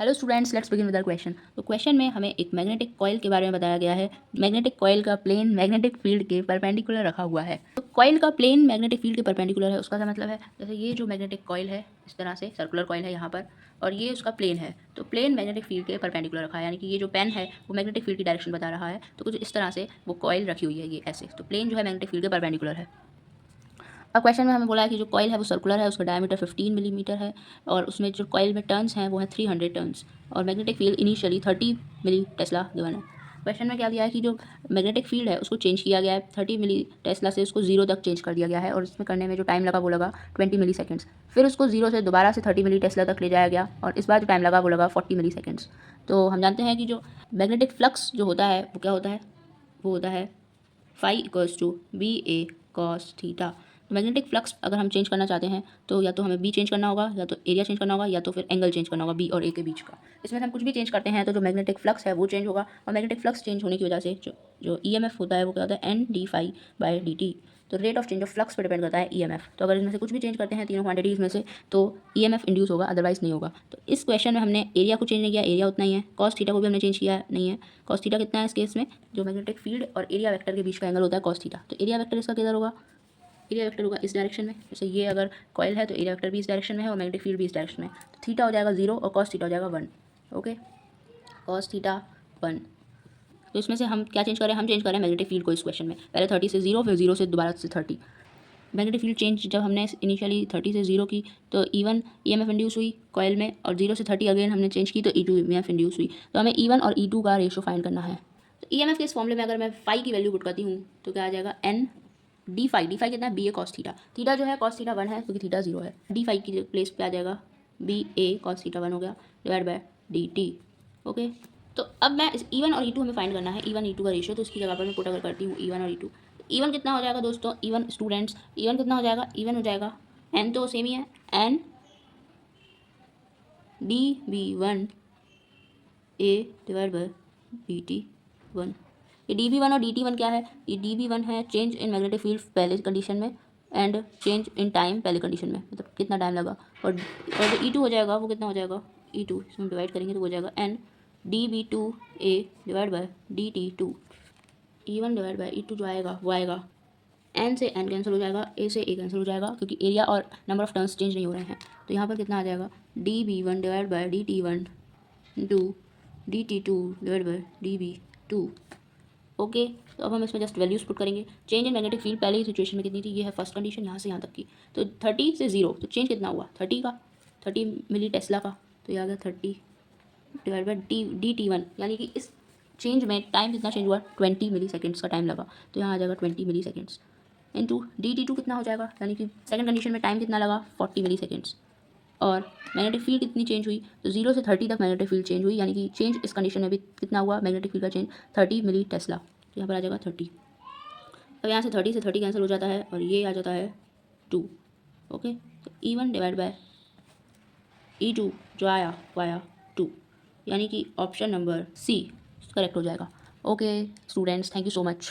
Hello students, let's begin with our question. तो question में हमें एक मैग्नेटिक कॉइल के बारे में बताया गया है। मैग्नेटिक कॉइल का प्लेन मैग्नेटिक फील्ड के परपेंडिकुलर रखा हुआ है। तो कॉइल का प्लेन मैग्नेटिक फील्ड के परपेंडिकुलर है, उसका क्या मतलब है? जैसे ये जो मैग्नेटिक कॉइल है, इस तरह से सर्कुलर कॉइल है यहाँ पर, और ये उसका प्लेन है। तो प्लेन मैग्नेटिक फील्ड के परपेंडिकुलर रखा है, यानी कि ये जो पेन है वो मैग्नेटिक फील्ड की डायरेक्शन बता रहा है। तो कुछ इस तरह से वो कॉइल रखी हुई है, ये ऐसे। तो प्लेन जो है मैग्नेटिक फील्ड के परपेंडिकुलर है। अब क्वेश्चन में हमें बोला है कि जो कॉइल है वो सर्कुलर है, उसका डायमीटर 15 मिलीमीटर है, और उसमें जो कॉइल में टर्न्स हैं वो हैं 300 टर्न्स, और मैग्नेटिक फील्ड इनिशियली 30 मिली टेस्ला गिवन है। क्वेश्चन में क्या दिया है कि जो मैग्नेटिक फील्ड है उसको चेंज किया गया है 30 मिली टेस्ला से उसको 0 तक चेंज कर दिया गया है, और इसमें करने में जो टाइम लगा वो लगा 20 मिली सेकेंड्स। फिर उसको 0 से दोबारा से 30 मिली टेस्ला तक ले जाया गया, और इस बार जो टाइम लगा वो लगा 40 मिली सेकेंड्स। तो हम जानते हैं कि जो मैग्नेटिक फ्लक्स जो होता है वो क्या होता है? वो होता है phi equals to B A cos theta. तो मैग्नेटिक फ्लक्स अगर हम चेंज करना चाहते हैं तो या तो हमें बी चेंज करना होगा, या तो एरिया चेंज करना होगा, या तो फिर एंगल चेंज करना होगा बी और ए के बीच का। इसमें से हम कुछ भी चेंज करते हैं तो जो मैग्नेटिक फ्लक्स है वो चेंज होगा, और मैग्नेटिक फ्लक्स चेंज होने की वजह से जो ईएमएफ होता है वो क्या होता है? N D phi by D T. तो rate of change of flux पर डिपेंड करता है ईएमएफ। तो अगर इनमें से कुछ भी चेंज करते हैं तीनों क्वांटिटीज़ में से तो ईएमएफ इंड्यूस होगा, अदरवाइज नहीं होगा। तो इस क्वेश्चन में हमने एरिया को चेंज नहीं किया, एरिया उतना ही है। कॉस थीटा को भी हमने चेंज किया नहीं है। कॉस थीटा कितना है इस केस में? जो मैग्नेटिक फील्ड और एरिया वेक्टर के बीच का एंगल होता है कॉस थीटा। तो एरिया वेक्टर इसका किधर होगा? एरिया वेक्टर होगा इस डायरेक्शन में। जैसे ये अगर कॉइल है तो एरिया वेक्टर भी इस डायरेक्शन में है और मैग्नेटिक फील्ड भी इस डायरेक्शन में है। तो थीटा हो जाएगा 0 और कॉस थीटा हो जाएगा 1। Okay, cos theta 1। तो इसमें से हम क्या चेंज करें? हम चेंज करें मैग्नेटिक फील्ड को इस क्वेश्चन में। पहले 30 से 0, फिर 0 से दोबारा से 30। मैग्नेटिक फील्ड चेंज जब हमने इनिशियली 30 से 0 की तो E1 ईएमएफ इंड्यूस हुई कॉइल में, और 0 से 30 अगेन हमने चेंज की तो E2 ईएमएफ इंड्यूस हुई। तो हमें E1 और E2 का रेशो फाइंड करना है। तो ईएमएफ के इस फॉर्मूले में अगर मैं फाई की वैल्यू पुट करती हूँ तो क्या आ जाएगा? N D phi. D phi कितना है? B A cos theta. Theta जो है कॉस थीटा 1 है क्योंकि थीटा 0 है। डी फाई की प्लेस पे आ जाएगा बी ए कॉस थीटा 1 हो गया, divide by D T. Okay, तो अब मैं इस E1 और E2 हमें फाइंड करना है, E1 E2 का रेशियो। तो इसकी जगह पर मैं पुट अगर करती हूँ E1 और E2, E1 कितना हो जाएगा दोस्तों? E1 स्टूडेंट्स, E1 कितना हो जाएगा? E1 हो जाएगा N तो सेम ही है, N D B 1 A divide by D T 1। ये डी बी 1 और डी टी 1 क्या है? ये डी बी 1 है चेंज इन मैग्नेटिक फील्ड पहले कंडीशन में, एंड चेंज इन टाइम पहले कंडीशन में, मतलब कितना टाइम लगा। और जो E2 हो जाएगा वो कितना हो जाएगा? E2 इसमें डिवाइड करेंगे तो हो जाएगा N D B 2 A divide by D T 2। E1 divide by E2 जो आएगा वो आएगा N से N कैंसिल हो जाएगा, A से A कैंसिल हो जाएगा, क्योंकि एरिया और नंबर ऑफ टर्न्स चेंज नहीं हो रहे हैं। तो यहाँ पर कितना आ जाएगा? D B 1 divide by D T 1 into D T 2 divide by D B 2। Okay, तो अब हम इसमें जस्ट वैल्यूज पुट करेंगे। चेंज इन मैग्नेटिक फील्ड पहले ही सिचुएशन में कितनी थी? ये है फर्स्ट कंडीशन, यहाँ से यहाँ तक की। तो 30 से 0, तो चेंज कितना हुआ? 30 का, 30 मिली टेस्ला का। तो ये आ गया 30 डिवाइड बाय डी टी 1, यानी कि इस चेंज में टाइम कितना चेंज हुआ? 20 मिली सेकेंड्स का टाइम लगा। तो यहाँ आ जाएगा 20 मिली सेकेंड्स इंटू डी टी 2 कितना हो जाएगा? यानी कि सेकंड कंडीशन में टाइम कितना लगा? 40 मिली सेकेंड्स। और मैग्नेटिक फील्ड कितनी चेंज हुई? तो 0 से 30 तक मैग्नेटिक फील्ड चेंज हुई, यानी कि चेंज इस कंडीशन में भी कितना हुआ? मैग्नेटिक फील्ड का चेंज 30 मिली टेस्ला। तो यहाँ पर आ जाएगा 30। अब यहाँ से 30 से 30 कैंसिल हो जाता है और ये आ जाता है 2। ओके, तो E1 डिवाइड बाय E2 जो आया वो आया 2, यानी कि ऑप्शन नंबर सी करेक्ट हो जाएगा। Okay students, thank you so much.